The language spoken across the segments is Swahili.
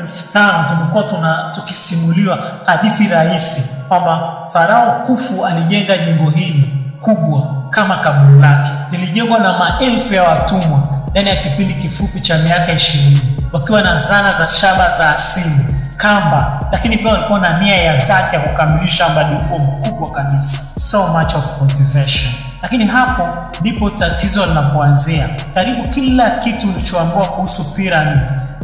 5,000 tumekuwa tukisimuliwa hadithi rahisi kwamba Farao Khufu alijenga jengo hili kubwa kama kaburi lake. Lilijengwa na maelfu ya watumwa ndani ya kipindi kifupi cha miaka 20, wakiwa na zana za shaba za asili, kamba, lakini pia walikuwa na nia ya dhati ya kukamilisha mradi huo mkubwa kabisa. So much of motivation. Lakini hapo ndipo tatizo linapoanzia. Karibu kila kitu ulichoambiwa kuhusu piramidi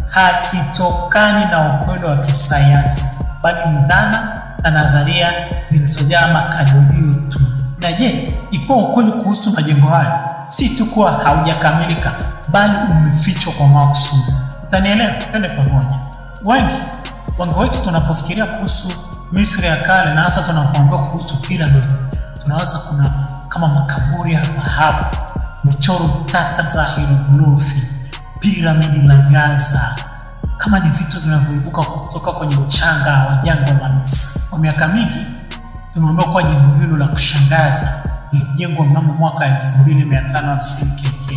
hakitokani na ukweli wa kisayansi, bali ni dhana na nadharia zilizojaa makadirio tu. Na je, ipo ukweli kuhusu majengo haya? Si tu kuwa haujakamilika, bali umefichwa kwa makusudi. Utanielewa? Twende pamoja. Wengi wetu tunapofikiria kuhusu Misri ya kale, na hasa tunapoambiwa kuhusu piramidi, tunawaza kuna kama makaburi ya dhahabu, michoro tata za hieroglifi, piramidi la Gaza, kama ni vitu vinavyoibuka kutoka kwenye mchanga wa jangwa la Misri. Kwa miaka mingi tumeambiwa kwa jengo hilo la kushangaza lilijengwa mnamo mwaka 2550 KK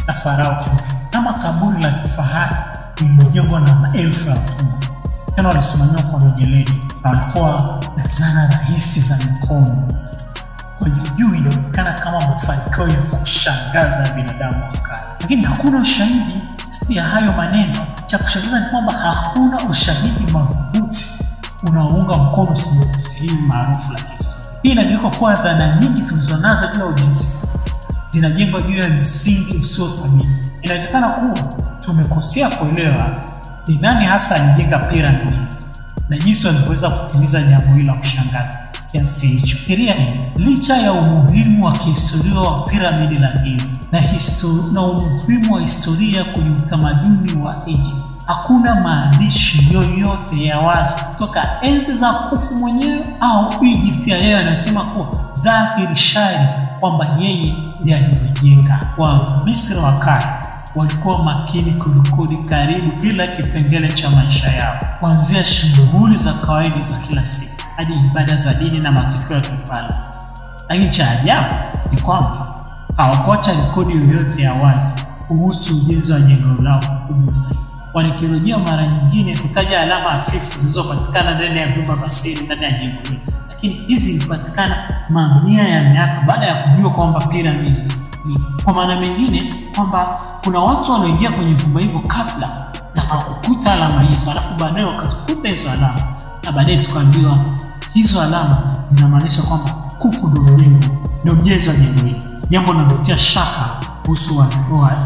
na Farao Khufu, kama kaburi la kifahari lililojengwa na maelfu ya watumwa. Tena walisimamiwa kwa rojeledi na walikuwa na zana rahisi za mikono. Kwa juu inaonekana kama mafanikio ya kushangaza ya binadamu wa kale. Lakini hakuna ushahidi ya hayo maneno. Cha kushangaza ni kwamba hakuna ushahidi madhubuti unaounga mkono simulizi hii maarufu la kihistoria. Hii inageuka kuwa dhana nyingi tulizonazo juu ya ujenzi zinajengwa juu ya msingi usiothabiti. Inawezekana kuwa tumekosea kuelewa ni nani hasa alijenga piramidi na jinsi walivyoweza kutimiza jambo hili la kushangaza kiasi hicho. Licha ya umuhimu wa kihistoria wa piramidi la Giza na umuhimu wa historia kwenye utamaduni wa Egypt, hakuna maandishi yoyote ya wazi kutoka enzi za Khufu mwenyewe au Egypt ya leo yanasema kuwa dhahiri shahiri kwamba yeye ndiye alijenga. Wa Misri wa kale walikuwa makini kurekodi karibu kila kipengele cha maisha yao, kuanzia shughuli za kawaida za kila siku hadi ibada za dini na matukio ya kifalme. Lakini cha ajabu ni kwamba hawakuacha rekodi yoyote ya wazi kuhusu ujenzi wa jengo lao kubwa zaidi. Wanakiolojia mara nyingine hutaja alama hafifu zilizopatikana ndani ya vyumba vya siri ndani ya jengo hilo, lakini hizi zilipatikana mamia ya miaka baada ya kujua kwamba piramidi ni. Kwa maana mengine kwamba kuna watu walioingia kwenye vyumba hivyo kabla na hawakukuta alama hizo, alafu baadaye wakazikuta hizo alama, na baadaye tukaambiwa hizo alama zinamaanisha kwamba Khufu ndio mjenzi wa jengo hili. Jambo linalotia shaka kuhusu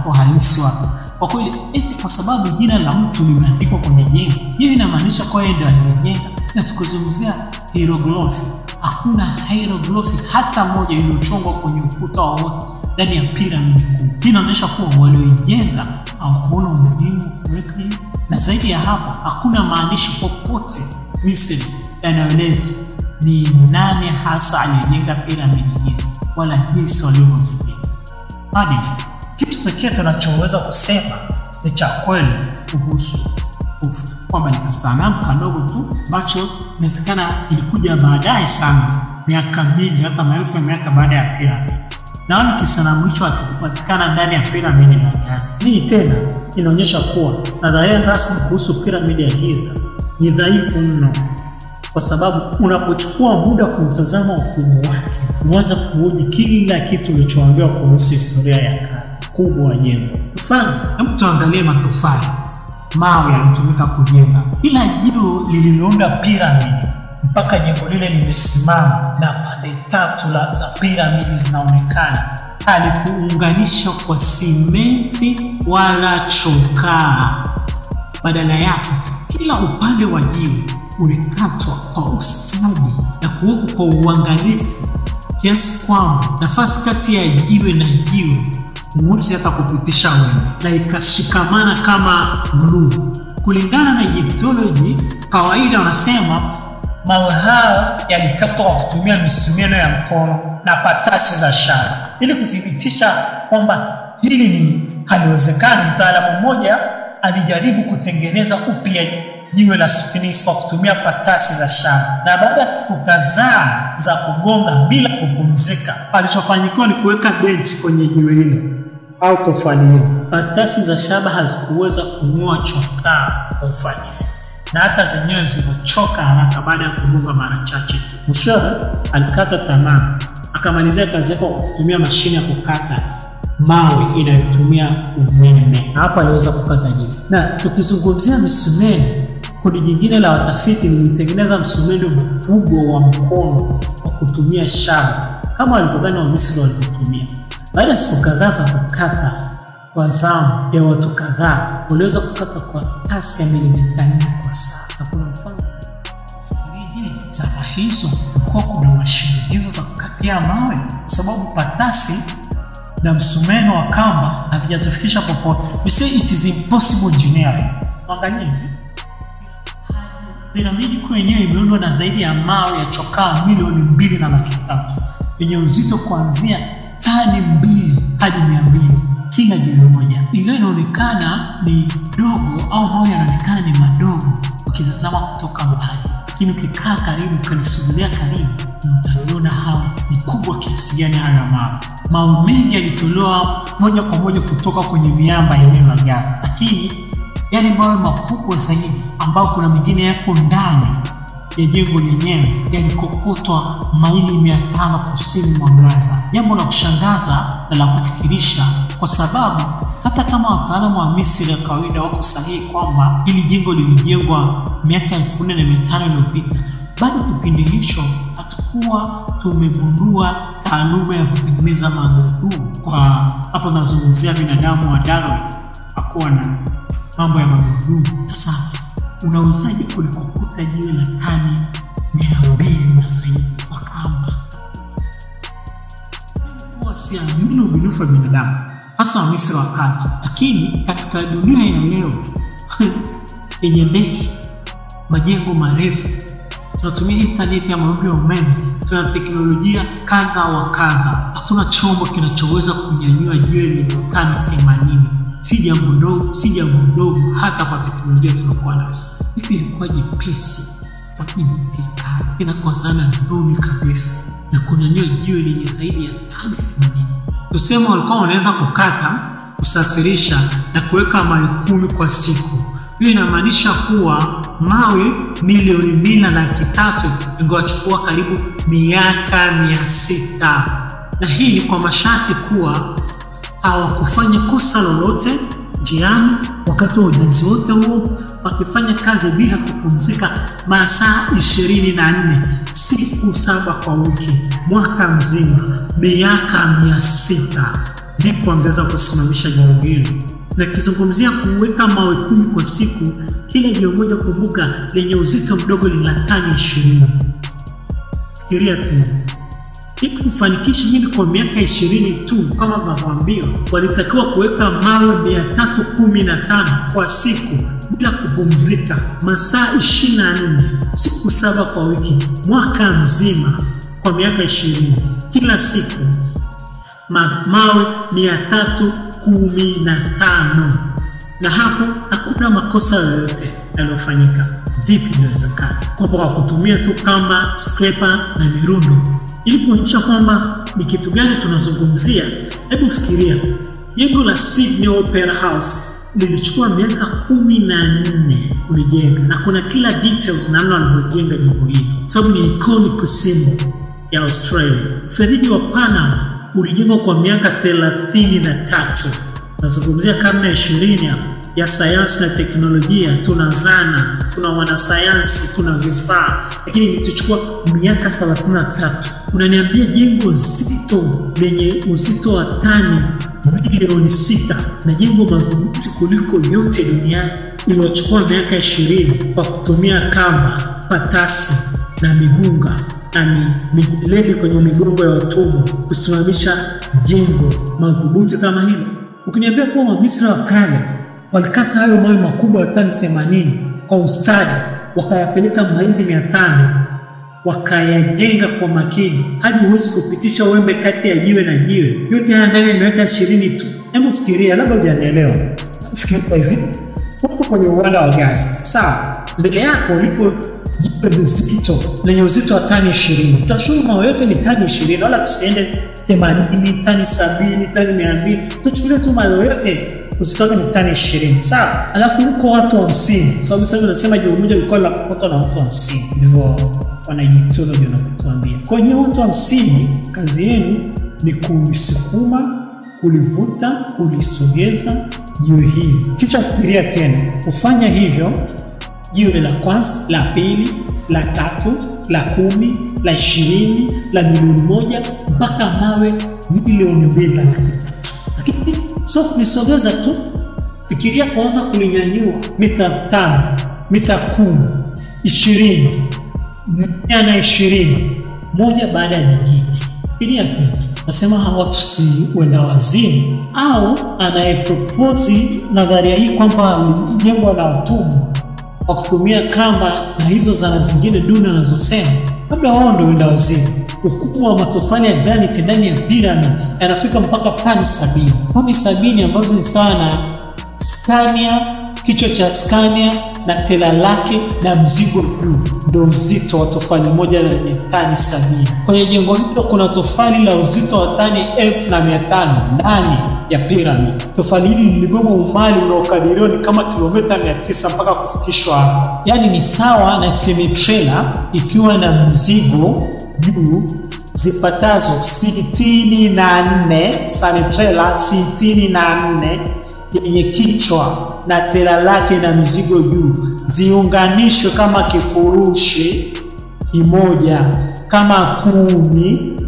uhalisi wake. Kwa kweli eti kwa sababu jina la mtu limeandikwa kwenye jengo, hiyo inamaanisha kwa yeye ndiye aliyejenga? Na tukizungumzia hieroglifi, hakuna hieroglifi hata moja iliyochongwa kwenye ukuta wowote ndani ya piramidi kuu. Hii inaonyesha kuwa walioijenga hawakuona umuhimu kuweka hii. Na zaidi ya hapo, hakuna maandishi popote Misri yanayoeleza ni nani hasa alijenga piramidi hizi wala jinsi walivyozijenga. Hadi kitu pekee tunachoweza kusema ni cha kweli kuhusu Khufu kwamba ni kasanamu kadogo tu ambacho inawezekana ilikuja baadaye sana, miaka mingi, hata maelfu ya miaka baada ya piramidi. Na kisanamu hicho hakipatikana ndani ya piramidi la Giza. Hii tena inaonyesha kuwa nadharia rasmi kuhusu piramidi ya Giza ni dhaifu mno, kwa sababu unapochukua muda kumtazama ukubwa wake, uanza kuhoji kila kitu ulichoambiwa kuhusu historia ya kale kubwa wa jengo. Mfano, hebu tuangalie matofali, mawe yaliyotumika kujenga. Kila jiwe lililounda piramidi mpaka jengo lile limesimama na pande tatu za piramidi zinaonekana, halikuunganishwa kwa simenti wala chokaa. Badala yake, kila upande wa jiwe ulikatwa kwa ustadi na kuwekwa kwa uangalifu kiasi kwamba nafasi kati ya jiwe na jiwe huwezi hata kupitisha wembe, na ikashikamana kama glue. Kulingana na Egyptology, kawaida wanasema mawe hayo yalikatwa kwa kutumia misumeno ya mkono na patasi za shaba. Ili kuthibitisha kwamba hili ni haliwezekani, mtaalamu mmoja alijaribu kutengeneza upya jiwe la Sphinx kwa kutumia patasi za shaba, na baada ya siku kadhaa za kugonga bila kupumzika, alichofanikiwa ni kuweka denti kwenye jiwe hilo au tofali hilo. Patasi za shaba hazikuweza kung'oa chokaa kwa ufanisi, na hata zenyewe zimechoka haraka baada ya kugonga mara chache tu. Mwishowe alikata tamaa, akamalizia kazi yake kwa kutumia mashine ya kukata mawe inayotumia umeme. Hapa aliweza kukata jiwe. Na tukizungumzia misumeno, kundi jingine la watafiti lilitengeneza msumeno mkubwa wa mkono kwa kutumia shaba kama walivyodhani Wamisri walivyotumia. Baada ya siku kadhaa za kukata kwa zamu ya watu kadhaa, waliweza kukata kwa kasi ya milimita 4 kwa saa. Na kuna mfano zama hizo kulikuwa kuna mashine hizo za kukatia mawe, kwa sababu patasi na msumeno wa kamba havijatufikisha popote. We say it is impossible engineering. Angalia hivi, piramidi kuu yenyewe imeundwa na zaidi ya mawe ya chokaa milioni 2.3 yenye uzito kuanzia tani 2 hadi 200 kila jiwe moja. Ingawa inaonekana ni dogo au mawe yanaonekana ni madogo ukitazama kutoka mbali, lakini ukikaa karibu, ukanisubiria karibu, utaliona hao ni kubwa kiasi gani haya mawe. Mawe mengi yalitolewa moja kwa moja kutoka kwenye miamba eneo la Gaza, lakini yani mawe makubwa zaidi ambao kuna mengine yako ndani ya jengo lenyewe yalikokotwa maili 500 kusini mwa Gaza. Jambo la kushangaza na la kufikirisha, kwa sababu hata kama wataalamu wa Misri ya kawaida wako sahihi kwamba hili jengo lilijengwa miaka 1400 iliyopita, bado kipindi hicho hatakuwa tumegundua taaluma ya kutengeneza magurudumu. Kwa hapo nazungumzia binadamu wa Darwin hakuwa na mambo ya magurudumu. Sasa unawezaje kulikokota jiwe la tani 200 na zaidi kwa kamba? Kwa siamini ubunifu wa binadamu, hasa wa Misri wa kale. Lakini katika dunia ya leo yenye ndege, majengo marefu, tunatumia internet ya mawimbi ya umeme, tuna teknolojia kadha wa kadha, hatuna chombo kinachoweza kunyanyua jiwe lenye tani 80. Si jambo dogo hata kwa teknolojia tunakuwa nayo sasa. Hivi ilikuwa jepesi kwa kujitia kali, inakuwa sana ndogo kabisa na kunyanyua jiwe lenye zaidi ya tani 80. Tuseme walikuwa wanaweza kukata, kusafirisha na kuweka mawe 10 kwa siku. Hiyo inamaanisha kuwa mawe milioni 2.3 ingewachukua karibu miaka 600. Na hii ni kwa masharti kuwa hawakufanya kosa lolote njiani wakati wa ujenzi wote huo, wakifanya kazi bila kupumzika masaa 24, siku 7 kwa wiki, mwaka mzima, miaka 600, ndipo angeweza kusimamisha jambo hili. Na kizungumzia kuweka mawe 10 kwa siku, kila jiwe moja kumbuka lenye uzito mdogo lina tani 20. Fikiria tena. Ili kufanikisha hili kwa miaka 20 tu, kama tunavyoambiwa, walitakiwa kuweka mawe 315 kwa siku bila kupumzika, masaa 24, siku 7 kwa wiki, mwaka mzima, kwa miaka 20, kila siku mawe 315. Na hapo hakuna makosa yoyote yaliyofanyika. Vipi inawezekana? Kwa kutumia tu kama scraper na mirundo. Ili kuonyesha kwamba ni kitu gani tunazungumzia, hebu fikiria, jengo la Sydney Opera House lilichukua miaka 14 kulijenga, na kuna kila details namna walivyojenga jengo hili, sababu ni iconic symbol ya Australia. Mfereji wa Panama ulijengwa kwa miaka 33. Nazungumzia karne ya 20 ya sayansi na teknolojia. Tuna zana, tuna wanasayansi, tuna vifaa, lakini ilituchukua miaka 33. Unaniambia jengo zito lenye uzito wa tani milioni 6 na jengo madhubuti kuliko yote duniani iliyochukua miaka 20 kwa kutumia kamba, patasi na migunga na milele kwenye migongo ya watumwa kusimamisha jengo madhubuti kama hilo? Ukiniambia kuwa Wamisri wa kale walikata hayo mawe makubwa ya tani 80 kwa ustadi, wakayapeleka maili 500, wakayajenga kwa makini hadi huwezi kupitisha wembe kati ya jiwe na jiwe, yote haya ndani ya miaka 20 tu. Hebu fikiria, labda hujanielewa. Fikiria hivi, uko kwenye uwanda wa Gaza, sawa? Mbele yako lipo jiwe zito lenye uzito wa tani 20. Tutashuhudia mawe yote ni tani 20, wala tusiende 80, tani 70, tani 200. Tuchukulie tu mawe yote uzito wake ni tani 20, sawa? Alafu huko watu 50, sababu sasa tunasema jiwe moja lilikuwa la kupata na watu 50, ndivyo wanaegyptology wanavyotuambia. Kwa hiyo watu 50 kazi yenu ni kulisukuma, kulivuta, kulisogeza jiwe hili. Kisha fikiria tena, kufanya hivyo jiwe la kwanza, la pili, la tatu, la 10, la 20, la milioni 1 mpaka mawe milioni 2. Lakini so kulisogeza tu, fikiria kwanza kulinyanyua mita 5, mita 10, 20, 120, moja baada ya nyingine. Fikiria tena. Nasema hawa watu si wenda wazimu, au anayepropose nadharia hii kwamba jengo la watumwa kwa kutumia kamba na hizo zana zingine duni anazosema, labda wao ndio wenda wazimu. Ukubwa wa matofali ya granite ndani ya pyramid yanafika mpaka tani 70. Tani 70 ambazo ni sawa na Scania, kichwa cha Scania na tela lake na mzigo juu. Ndio uzito wa tofali moja na tani 70. Kwenye jengo hilo kuna tofali la uzito wa tani 1500 ndani ya pyramid. Tofali hili lilibeba umbali unaokadiriwa ni kama kilomita 900 mpaka kufikishwa hapo. Yaani ni sawa na semi-trailer ikiwa na mzigo juu zipatazo 64, semi-trailer 64 yenye kichwa na tela lake na mizigo juu, ziunganishwe kama kifurushi kimoja kama 10,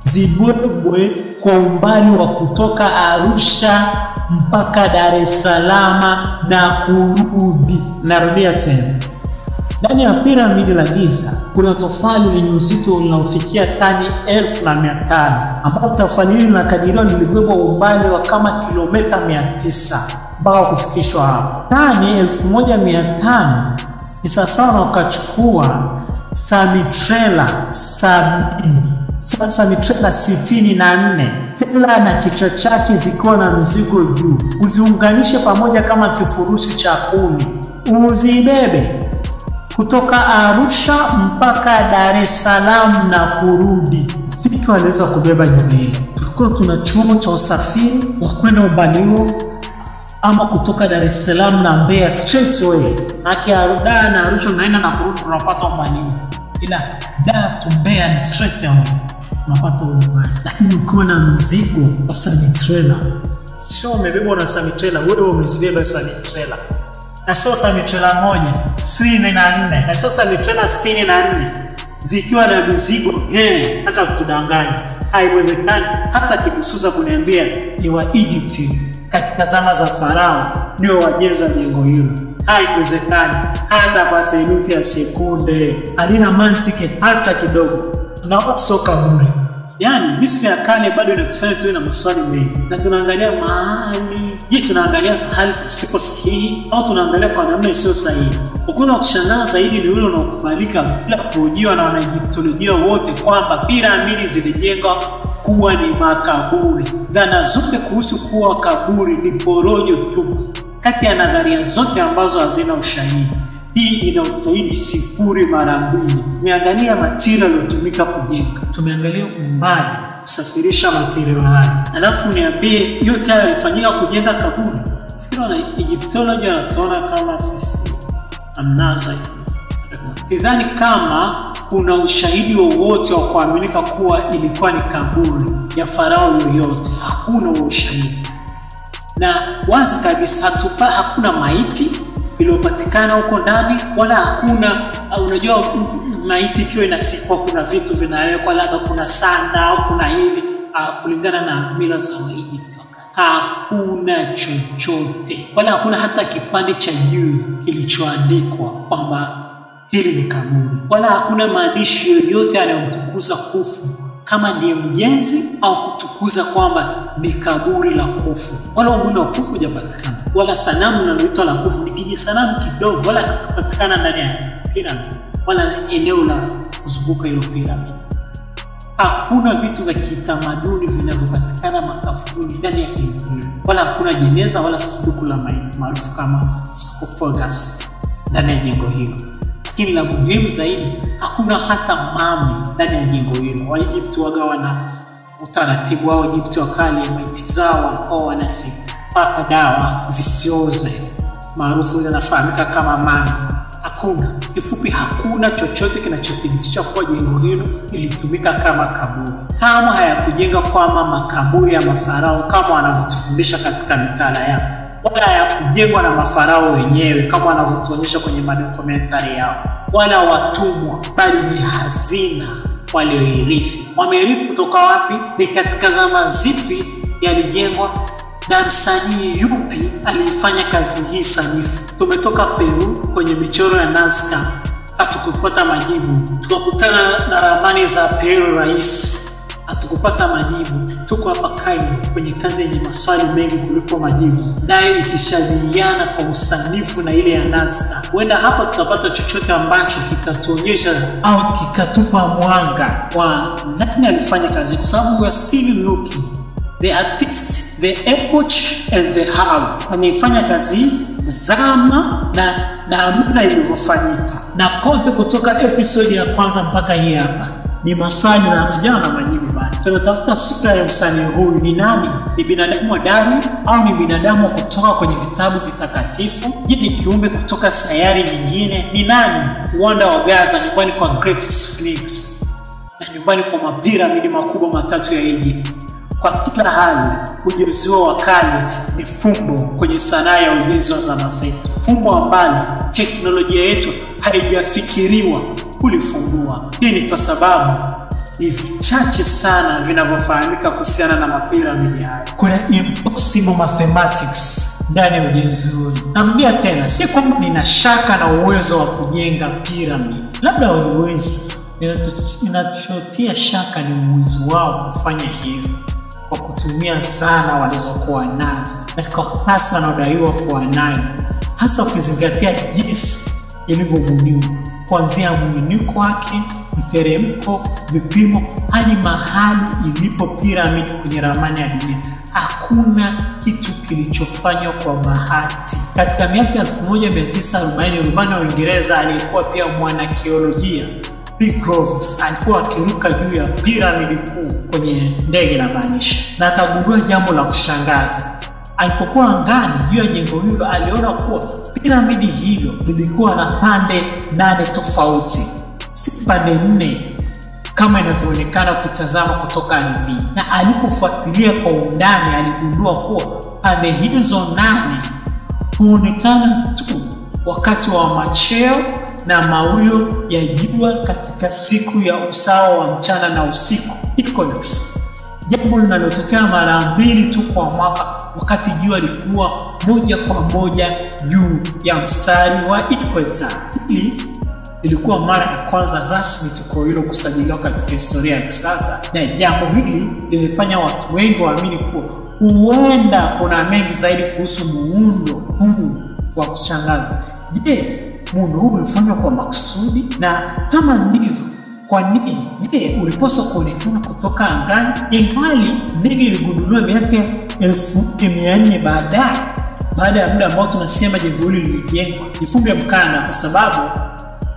zibebwe kwa umbali wa kutoka Arusha mpaka Dar es Salaam na kurudi. Narudia tena, ndani ya piramidi la Giza kuna tofali lenye uzito unaofikia tani 1500, ambapo tofali hili linakadiriwa lilibeba umbali wa kama kilomita 900 mpaka kufikishwa hapo. Tani 1500 ni sawa na ukachukua semi-trailer 70, semi-trailer 64, tela na kichwa chake zikiwa na mzigo juu, uziunganishe pamoja kama kifurushi cha 10, uzibebe kutoka Arusha mpaka Dar es Salaam na kurudi. Vipi wanaweza kubeba jiwe hili? Tulikuwa tuna chombo cha usafiri wa kwenda umbali huo, ama kutoka Dar es Salaam na Mbeya straight away. Akiaruda na Arusha unaenda na kurudi unapata umbali huo. Ila Dar to Mbeya ni straight away, unapata umbali. Lakini ukiwa na mzigo wa semi-trailer, sio umebeba na semi-trailer, wewe umezibeba semi-trailer. Na sio semi-trailer moja, 64, na sio semi-trailer 64 zikiwa na mizigo, hata kutudanganya. Haiwezekani hata kikusuza kuniambia ni wa Egypt katika zama za Farao ndio wajenza jengo hilo. Haiwezekani hata kwa theluthi ya sekunde. Halina mantiki hata kidogo. Na soka bure. Yaani Misri ya kale bado inatufanya tuwe na maswali mengi, na tunaangalia mahali. Je, tunaangalia mahali pasipo sahihi au tunaangalia kwa namna isiyo sahihi? Ukuna kushangaza zaidi ni ule unaokubalika bila kuhojiwa na wanaegyptolojia wote kwamba piramidi zilijengwa kuwa ni makaburi. Dhana zote kuhusu kuwa kaburi ni porojo tu, kati ya nadharia zote ambazo hazina ushahidi. Hii ina ushahidi 0 mara 2. Tumeangalia material iliyotumika kujenga, tumeangalia umbali kusafirisha material haya, alafu niambie yote haya yalifanyika kujenga kaburi. Fikira na Egyptology wanatuona kama sisi amnasa. Sidhani kama kuna ushahidi wowote wa kuaminika kuwa ilikuwa ni kaburi ya farao yoyote. Hakuna ushahidi, na wazi kabisa hakuna maiti iliyopatikana huko ndani, wala hakuna, unajua maiti ikiwa inasikwa kuna vitu vinawekwa, labda kuna sanda au kuna hivi, kulingana na mila za Egypt. Hakuna chochote, wala hakuna hata kipande cha jiwe kilichoandikwa kwamba hili ni kaburi, wala hakuna maandishi yoyote yanayomtukuza kufu kama ndiye mjenzi au kutukuza kwamba ni kaburi la kufu. Wala umundo wa kufu hujapatikana, wala sanamu linaloitwa la kufu, ni sanamu kidogo, wala kupatikana ndani ya piramidi wala eneo la kuzunguka hilo piramidi. Hakuna vitu vya kitamaduni vinavyopatikana makaburi ndani ya hilo, wala hakuna jeneza wala sanduku la maiti maarufu kama sarcophagus ndani ya jengo hilo. Lakini la muhimu zaidi, hakuna hata mami ndani ya jengo hilo. Waegypti wagawa na utaratibu wao. Egypti wa kale maiti zao walikuwa wanazikwa paka dawa zisioze maarufu zinafahamika kama mami. Hakuna, kifupi hakuna chochote kinachothibitisha kuwa jengo hilo lilitumika kama kaburi. Kama hayakujenga kama makaburi ya mafarao kama wanavyotufundisha katika mitaala yao, wala hayakujengwa na mafarao wenyewe kama wanavyotuonyesha kwenye madokumentari yao, wala watumwa, bali ni hazina walioirithi. Wameirithi kutoka wapi? Ni katika zama zipi yalijengwa na msanii yupi alifanya kazi hii sanifu? Tumetoka Peru kwenye michoro ya Nazca, hatukupata majibu. Tukakutana na ramani za Peru rais, hatukupata majibu. Tuko hapa Cairo kwenye kazi yenye maswali mengi kuliko majibu, nayo ikishabihiana kwa usanifu na ile ya Nazca. Huenda hapa tutapata chochote ambacho kitatuonyesha au kikatupa mwanga wa nani alifanya kazi, kwa sababu we are still looking the artist, the epoch and the how. Wanifanya kazi hizi, zama na muda ilivyofanyika. Na kote kutoka episode ya kwanza mpaka hii hapa ni maswali na hatujawa na majibu bado. Tunatafuta sura ya msanii huyu ni nani? Ni binadamu wa dari au ni binadamu wa kutoka kwenye vitabu vitakatifu? Je, ni kiumbe kutoka sayari nyingine? Ni nani? Uwanda wa Gaza, nyumbani kwa Great Sphinx na nyumbani kwa mapiramidi makubwa matatu ya Egypt. Kwa kila hali, ujenzi wa kale ni fumbo kwenye sanaa ya ujenzi wa zama zetu. Fumbo ambalo teknolojia yetu haijafikiriwa kulifungua. Hii ni kwa sababu ni vichache sana vinavyofahamika kuhusiana na mapiramidi haya. Kuna impossible mathematics ndani ya ujenzi huu. Naambia tena, si kwamba nina shaka na uwezo wa kujenga piramidi. Labda waliweza. Ninachotia shaka ni uwezo wao kufanya hivyo kwa kutumia zana walizokuwa nazo na kwa hasa wanaodaiwa kuwa nayo, hasa ukizingatia jinsi ilivyobuniwa kuanzia mwinuko wake, mteremko, vipimo hadi mahali ilipo piramidi kwenye ramani ya dunia. Hakuna kitu kilichofanywa kwa bahati. Katika miaka 1940, rubani wa Uingereza aliyekuwa pia mwanakiolojia Groves alikuwa akiruka juu ya piramidi kuu kwenye ndege la manisha, na akagundua jambo la kushangaza. Alipokuwa angani juu ya jengo hilo, aliona kuwa piramidi hilo lilikuwa na pande 8 tofauti, si pande 4 kama inavyoonekana ukitazama kutoka ardhini. Na alipofuatilia kwa undani, aligundua kuwa pande hizo 8 huonekana tu wakati wa machweo na mawio ya jua katika siku ya usawa wa mchana na usiku, equinox, jambo linalotokea mara 2 tu kwa mwaka, wakati jua likuwa moja kwa moja juu ya mstari wa equator. Hili ilikuwa mara ya kwanza rasmi tukio hilo kusajiliwa katika historia ya kisasa, na jambo hili lilifanya watu wengi waamini kuwa huenda kuna mengi zaidi kuhusu muundo huu wa kushangaza. Je, muundo huu ulifanywa kwa makusudi? Na kama ndivyo, kwa nini? Je, ulipaswa kuonekana kutoka angani? Ilhali ndege iligunduliwa miaka 1400 baada ya muda ambao tunasema jengo hili lilijengwa. Jifunge mkanda, kwa sababu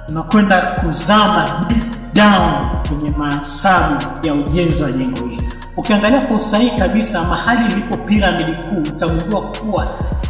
tunakwenda kuzama deep down kwenye mahesabu ya ujenzi wa jengo hili. Ukiangalia kwa usahihi kabisa mahali ilipo piramidi kuu, utagundua kuwa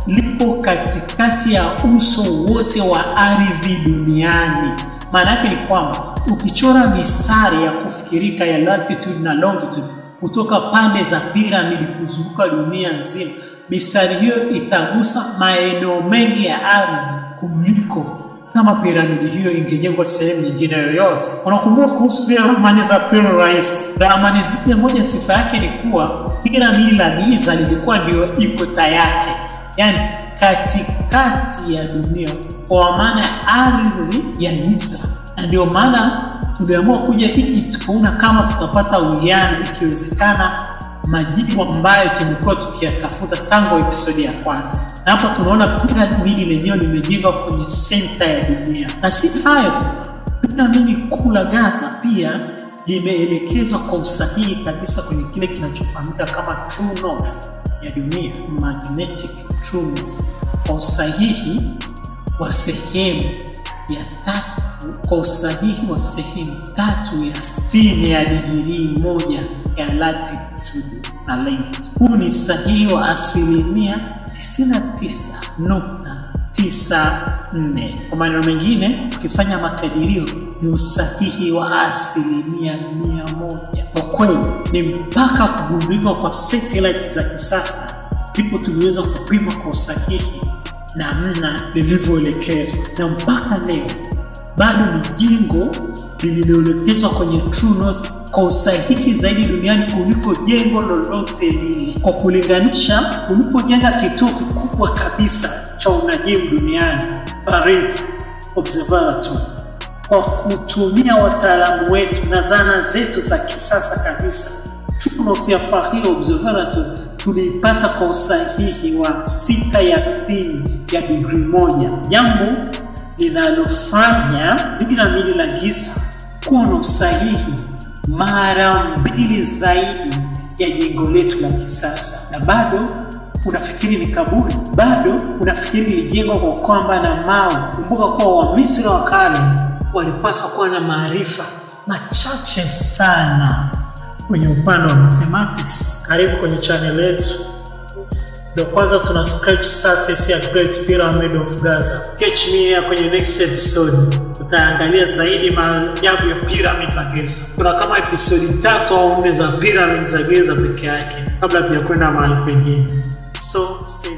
lipo katikati ya uso wote wa ardhi duniani. Maana yake ni kwamba ukichora mistari ya kufikirika ya latitude na longitude kutoka pande za piramidi kuzunguka dunia nzima, mistari hiyo itagusa maeneo mengi ya ardhi kuliko kama piramidi hiyo ingejengwa sehemu nyingine yoyote. Unakumbuka kuhusu zile ramani za Peru rais? Ramani zile, moja sifa yake ni kuwa piramidi la Giza lilikuwa ndio equator yake, yani katikati ya dunia, kwa maana ya ardhi ya Giza. Na ndio maana tuliamua kuja Egypt kuona kama tutapata uwiano, ikiwezekana majibu ambayo tumekuwa tukiyatafuta tangu episode ya kwanza. Na hapa tunaona piramidi lenyewe limejengwa kwenye center ya dunia. Na si hayo tu, piramidi kuu la Gaza pia limeelekezwa kwa usahihi kabisa kwenye kile kinachofahamika kama true north ya dunia, magnetic true north, kwa usahihi wa sehemu ya 3, kwa usahihi wa sehemu 3 ya 60 ya digrii 1 ya latitude. kusudu na lengo. Huu ni sahihi wa 99.94. Kwa maneno mengine, ukifanya makadirio ni usahihi wa 100%. Kwa kweli ni mpaka kugunduliwa kwa satellite za kisasa ndipo tuliweza kupima kwa usahihi namna lilivyoelekezwa, na mpaka leo bado ni jengo lililoelekezwa kwenye true north kwa usahihi zaidi duniani kuliko jengo lolote lile. Kwa kulinganisha, ulipojenga kituo kikubwa kabisa cha unajimu duniani, Paris Observatory, kwa kutumia wataalamu wetu na zana zetu za kisasa kabisa, true north ya Paris Observatory tulipata kwa usahihi wa 6/60 ya degree moja, jambo linalofanya piramidi la Giza kuwa na usahihi mara 2 zaidi ya jengo letu la kisasa. Na bado unafikiri ni kaburi? Bado unafikiri lilijengwa kwa kwamba na mawe? Kumbuka kuwa Wamisri wa kale walipaswa kuwa na maarifa machache sana kwenye upande wa mathematics. Karibu kwenye channel yetu. Ndio kwanza tuna sketch surface ya Great Pyramid of Giza. Catch me here kwenye next episode. Tutaangalia zaidi maajabu ya Pyramid la Giza. Kuna kama episode 3 au 4 za Pyramid za Giza peke yake kabla ya kwenda mahali pengine. So stay